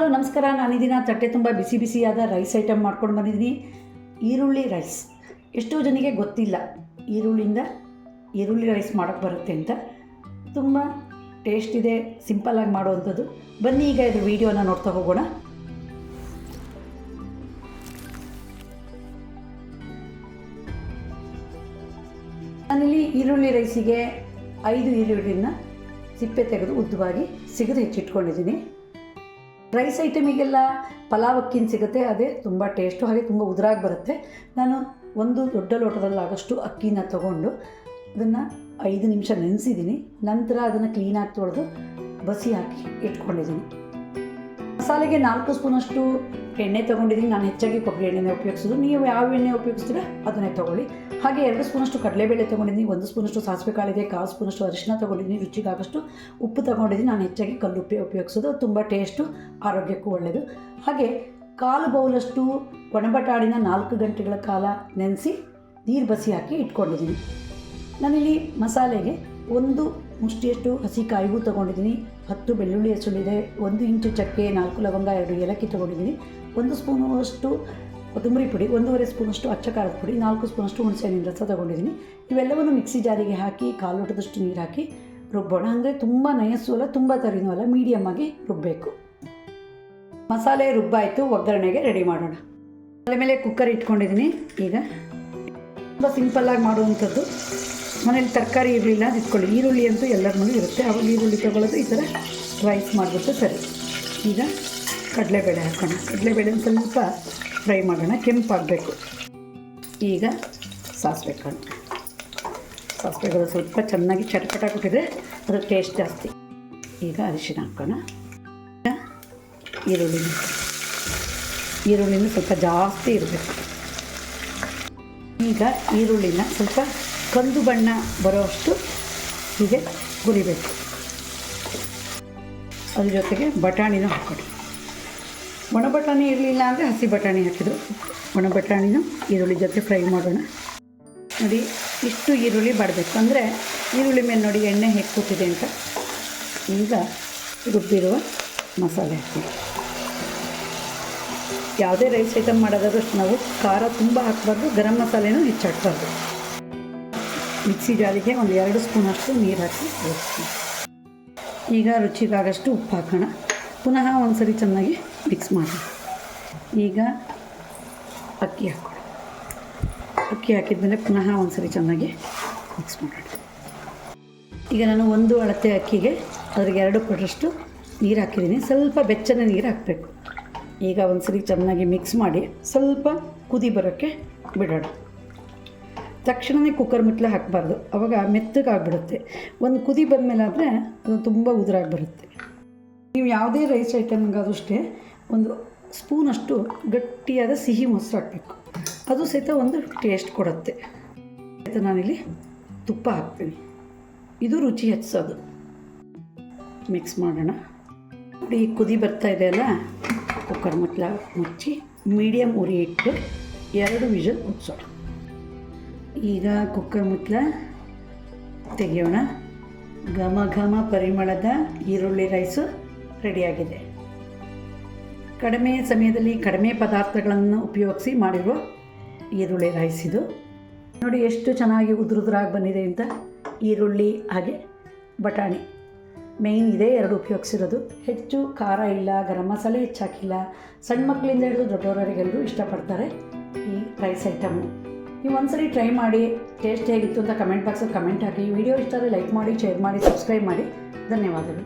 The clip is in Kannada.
ಹಲೋ ನಮಸ್ಕಾರ. ನಾನಿದಿನ ತಟ್ಟೆ ತುಂಬ ಬಿಸಿ ಬಿಸಿಯಾದ ರೈಸ್ ಐಟಮ್ ಮಾಡ್ಕೊಂಡು ಬಂದಿದ್ದೀನಿ. ಈರುಳ್ಳಿ ರೈಸ್. ಎಷ್ಟೋ ಜನಕ್ಕೆ ಗೊತ್ತಿಲ್ಲ ಈರುಳ್ಳಿಯಿಂದ ಈರುಳ್ಳಿ ರೈಸ್ ಮಾಡೋಕ್ಕೆ ಬರುತ್ತೆ ಅಂತ. ತುಂಬ ಟೇಸ್ಟ್ ಇದೆ, ಸಿಂಪಲ್ಲಾಗಿ ಮಾಡುವಂಥದ್ದು. ಬನ್ನಿ ಈಗ ಇದ್ರ ವೀಡಿಯೋನ ನೋಡ್ತಾ ಹೋಗೋಣ. ನಾನಿಲ್ಲಿ ಈರುಳ್ಳಿ ರೈಸಿಗೆ 5 ಈರುಳ್ಳಿನ ಸಿಪ್ಪೆ ತೆಗೆದು ಉದ್ದವಾಗಿ ಸಿಗದು ಹೆಚ್ಚಿಟ್ಕೊಂಡಿದ್ದೀನಿ. ರೈಸ್ ಐಟಮಿಗೆಲ್ಲ ಪಲಾವ್ ಅಕ್ಕಿನ ಸಿಗುತ್ತೆ, ಅದೇ ತುಂಬ ಟೇಸ್ಟು, ಹಾಗೆ ತುಂಬ ಉದುರಾಗಿ ಬರುತ್ತೆ. ನಾನು ಒಂದು ದೊಡ್ಡ ಲೋಟದಲ್ಲಾಗಷ್ಟು ಅಕ್ಕಿನ ತೊಗೊಂಡು ಅದನ್ನು 5 ನಿಮಿಷ ನೆನೆಸಿದ್ದೀನಿ. ನಂತರ ಅದನ್ನು ಕ್ಲೀನಾಗಿ ತೊಳೆದು ಬಸಿ ಹಾಕಿ ಇಟ್ಕೊಂಡಿದ್ದೀನಿ. ಮಸಾಲೆಗೆ 4 ಸ್ಪೂನಷ್ಟು ಎಣ್ಣೆ ತೊಗೊಂಡಿದ್ದೀನಿ. ನಾನು ಹೆಚ್ಚಾಗಿ ಕೊಬ್ಬರಿ ಎಣ್ಣೆನೇ ಉಪಯೋಗಿಸೋದು. ನೀವು ಯಾವ ಎಣ್ಣೆ ಉಪಯೋಗಿಸ್ತೀರಾ ಅದನ್ನೇ ತೊಗೊಳ್ಳಿ. ಹಾಗೆ 2 ಸ್ಪೂನಷ್ಟು ಕಡಲೆಬೇಳೆ ತೊಗೊಂಡಿದ್ದೀನಿ. 1 ಸ್ಪೂನಷ್ಟು ಸಾಸಿವೆ ಕಾಳಿದೆ, 1/4 ಸ್ಪೂನಷ್ಟು ಅರಿಶಿನ ತೊಗೊಂಡಿದ್ದೀನಿ. ರುಚಿಗಾಗಷ್ಟು ಉಪ್ಪು ತೊಗೊಂಡಿದ್ದೀನಿ. ನಾನು ಹೆಚ್ಚಾಗಿ ಕಲ್ಲುಪ್ಪೆ ಉಪಯೋಗಿಸೋದು, ತುಂಬ ಟೇಸ್ಟು, ಆರೋಗ್ಯಕ್ಕೂ ಒಳ್ಳೆಯದು. ಹಾಗೆ 1/4 ಬೌಲಷ್ಟು ಒಣಬಟಾಣಿನ 4 ಗಂಟೆಗಳ ಕಾಲ ನೆನೆಸಿ ನೀರು ಬಸಿ ಹಾಕಿ ಇಟ್ಕೊಂಡಿದ್ದೀನಿ. ನಾನಿಲ್ಲಿ ಮಸಾಲೆಗೆ 1 ಮುಷ್ಟಿಯಷ್ಟು ಹಸಿ ಕಾಯಿಗೂ ತೊಗೊಂಡಿದ್ದೀನಿ. 10 ಬೆಳ್ಳುಳ್ಳಿ ಹೆಸಳಿದೆ, 1 ಇಂಚು ಚಕ್ಕೆ, 4 ಲವಂಗ, 2 ಏಲಕ್ಕಿ ತೊಗೊಂಡಿದ್ದೀನಿ. 1 ಸ್ಪೂನಷ್ಟು ಕೊತ್ತಂಬರಿ ಪುಡಿ, 1.5 ಸ್ಪೂನಷ್ಟು ಅಚ್ಚ ಖಾರದ ಪುಡಿ, 4 ಸ್ಪೂನಷ್ಟು ಹುಣಸೆಹಣ್ಣಿನ ರಸ ತೊಗೊಂಡಿದ್ದೀನಿ. ಇವೆಲ್ಲವನ್ನು ಮಿಕ್ಸಿ ಜಾರಿಗೆ ಹಾಕಿ 1/4 ಲೋಟದಷ್ಟು ನೀರು ಹಾಕಿ ರುಬ್ಬೋಣ. ಅಂದರೆ ತುಂಬ ನಯಸ್ಸು ಅಲ್ಲ, ತುಂಬ ತರಿನೂ ಅಲ್ಲ, ಮೀಡಿಯಮ್ ಆಗಿ ರುಬ್ಬಬೇಕು. ಮಸಾಲೆ ರುಬ್ಬಾಯಿತು, ಒಗ್ಗರಣೆಗೆ ರೆಡಿ ಮಾಡೋಣ. ಮೇಲೆ ಕುಕ್ಕರ್ ಇಟ್ಕೊಂಡಿದ್ದೀನಿ. ಈಗ ತುಂಬ ಸಿಂಪಲ್ಲಾಗಿ ಮಾಡುವಂಥದ್ದು. ಮನೇಲಿ ತರಕಾರಿ ಇರಲಿಲ್ಲ ಇಟ್ಕೊಳ್ಳಿ. ಈರುಳ್ಳಿ ಅಂತೂ ಎಲ್ಲರ ಮನೇಲಿ ಇರುತ್ತೆ, ಅವಾಗ ಈರುಳ್ಳಿ ತೊಗೊಳ್ಳೋದು. ಈ ಥರ ರೈಸ್ ಮಾಡಿಬಿಟ್ಟು ಸರಿ. ಈಗ ಕಡಲೆಬೇಳೆ ಹಾಕೋಣ. ಕಡಲೆಬೇಳೆ ಸ್ವಲ್ಪ ಫ್ರೈ ಮಾಡೋಣ, ಕೆಂಪಾಗಬೇಕು. ಈಗ ಸಾಸಿವೆ ಕಾಳು. ಸಾಸಿವೆಗಳು ಸ್ವಲ್ಪ ಚೆನ್ನಾಗಿ ಚಟಪಟ ಕೊಟ್ಟಿದೆ, ಅದು ಟೇಸ್ಟ್ ಜಾಸ್ತಿ. ಈಗ ಅರಿಶಿನ ಹಾಕೋಣ. ಈರುಳ್ಳಿನ ಸ್ವಲ್ಪ ಜಾಸ್ತಿ ಇರಬೇಕು. ಈಗ ಈರುಳ್ಳಿನ ಸ್ವಲ್ಪ ಕಂದು ಬಣ್ಣ ಬರೋವಷ್ಟು ಹೀಗೆ ಹುರಿಬೇಕು. ಅದ್ರ ಜೊತೆಗೆ ಬಟಾಣಿನೂ ಹಾಕ್ಕೊಡಿ. ಒಣ ಬಟಾಣಿ ಇರಲಿಲ್ಲ ಅಂದರೆ ಹಸಿ ಬಟಾಣಿ ಹಾಕಿದ್ರು. ಒಣ ಬಟಾಣಿನೂ ಈರುಳ್ಳಿ ಜೊತೆ ಫ್ರೈ ಮಾಡೋಣ. ನೋಡಿ, ಇಷ್ಟು ಈರುಳ್ಳಿ ಬಾಡಬೇಕು. ಅಂದರೆ ಈರುಳ್ಳಿ ಮೇಲೆ ನೋಡಿ ಎಣ್ಣೆ ಹೇಗೆ ಕೂತಿದೆ ಅಂತ. ಈಗ ರುಬ್ಬಿರುವ ಮಸಾಲೆ ಹಾಕ್ತೀವಿ. ಯಾವುದೇ ರೈಸ್ ಐಟಮ್ ಮಾಡೋದಾದ್ರೂ ನಾವು ಖಾರ ತುಂಬ ಹಾಕಬಾರ್ದು, ಗರಂ ಮಸಾಲೆನೂ ಹೆಚ್ಚು ಹಾಕಬಾರ್ದು. ಮಿಕ್ಸಿ ಜಾರಿಗೆ 2 ಸ್ಪೂನಷ್ಟು ನೀರು ಹಾಕಿ ಬೇಯಿಸ್ತೀನಿ. ಈಗ ರುಚಿಗಾಗಷ್ಟು ಉಪ್ಪು ಹಾಕೋಣ. ಪುನಃ ಒಂದು ಸರಿ ಚೆನ್ನಾಗಿ ಮಿಕ್ಸ್ ಮಾಡೋಣ. ಈಗ ಅಕ್ಕಿ ಹಾಕೋಣ. ಅಕ್ಕಿ ಹಾಕಿದ್ಮೇಲೆ ಪುನಃ ಒಂದು ಸರಿ ಚೆನ್ನಾಗಿ ಮಿಕ್ಸ್ ಮಾಡೋಣ. ಈಗ ನಾನು 1 ಅಳತೆ ಅಕ್ಕಿಗೆ ಅದ್ರಿಗೆ 2 ಪಟ್ಟಷ್ಟು ನೀರು ಹಾಕಿದ್ದೀನಿ. ಸ್ವಲ್ಪ ಬೆಚ್ಚನೆ ನೀರು ಹಾಕಬೇಕು. ಈಗ ಒಂದು ಸರಿ ಚೆನ್ನಾಗಿ ಮಿಕ್ಸ್ ಮಾಡಿ ಸ್ವಲ್ಪ ಕುದಿ ಬರೋಕ್ಕೆ ಬಿಡೋಣ. ತಕ್ಷಣವೇ ಕುಕ್ಕರ್ ಮುಚ್ಚಳ ಹಾಕಬಾರ್ದು, ಆವಾಗ ಮೆತ್ತಗಾಗ್ಬಿಡುತ್ತೆ. ಒಂದು ಕುದಿ ಬಂದಮೇಲೆ ಆದರೆ ಅದು ತುಂಬ ಉದುರಾಗಿ ಬರುತ್ತೆ. ನೀವು ಯಾವುದೇ ರೈಸ್ ಐಟಮ್ಗಾದ್ರೂ ಅಷ್ಟೇ 1 ಸ್ಪೂನಷ್ಟು ಗಟ್ಟಿಯಾದ ಸಿಹಿ ಮೊಸರು ಹಾಕಬೇಕು. ಅದು ಸಹಿತ ಒಂದು ಟೇಸ್ಟ್ ಕೊಡುತ್ತೆ. ನಾನಿಲ್ಲಿ ತುಪ್ಪ ಹಾಕ್ತೀನಿ, ಇದು ರುಚಿ ಹೆಚ್ಚಿಸೋದು. ಮಿಕ್ಸ್ ಮಾಡೋಣ. ನೋಡಿ, ಕುದಿ ಬರ್ತಾ ಇದೆ ಅಲ್ಲ, ಕುಕ್ಕರ್ ಮುಚ್ಚಳ ಮುಚ್ಚಿ ಮೀಡಿಯಮ್ ಉರಿ ಇಟ್ಟು 2 ವಿಷಲ್ ಉಗ್ಸೋಣ. ಈಗ ಕುಕ್ಕರ್ ಮುಚ್ಚಳ ತೆಗೆಯೋಣ. ಘಮ ಘಮ ಪರಿಮಳದ ಈರುಳ್ಳಿ ರೈಸು ರೆಡಿಯಾಗಿದೆ. ಕಡಿಮೆ ಸಮಯದಲ್ಲಿ ಕಡಿಮೆ ಪದಾರ್ಥಗಳನ್ನು ಉಪಯೋಗಿಸಿ ಮಾಡಿರುವ ಈರುಳ್ಳಿ ರೈಸ್ ಇದು. ನೋಡಿ ಎಷ್ಟು ಚೆನ್ನಾಗಿ ಉದುರುದುರಾಗಿ ಬಂದಿದೆ ಅಂತ. ಈರುಳ್ಳಿ ಹಾಗೆ ಬಟಾಣಿ ಮೇಯ್ನ್ ಇದೆ 2 ಉಪಯೋಗಿಸಿರೋದು. ಹೆಚ್ಚು ಖಾರ ಇಲ್ಲ, ಗರಂ ಮಸಾಲೆ ಹೆಚ್ಚು ಹಾಕಿಲ್ಲ. ಸಣ್ಣ ಮಕ್ಕಳಿಂದ ಹಿಡಿದು ದೊಡ್ಡವರಿಗೆಲ್ಲರೂ ಇಷ್ಟಪಡ್ತಾರೆ ಈ ರೈಸ್ ಐಟಮು. ನೀವು ಒಂದ್ಸರಿ ಟ್ರೈ ಮಾಡಿ, ಟೇಸ್ಟ್ ಹೇಗಿತ್ತು ಅಂತ ಕಮೆಂಟ್ ಬಾಕ್ಸಲ್ಲಿ ಕಮೆಂಟ್ ಹಾಕಿ. ವಿಡಿಯೋ ಇಷ್ಟ ಆದರೆ ಲೈಕ್ ಮಾಡಿ, ಶೇರ್ ಮಾಡಿ, ಸಬ್ಸ್ಕ್ರೈಬ್ ಮಾಡಿ. ಧನ್ಯವಾದಗಳು.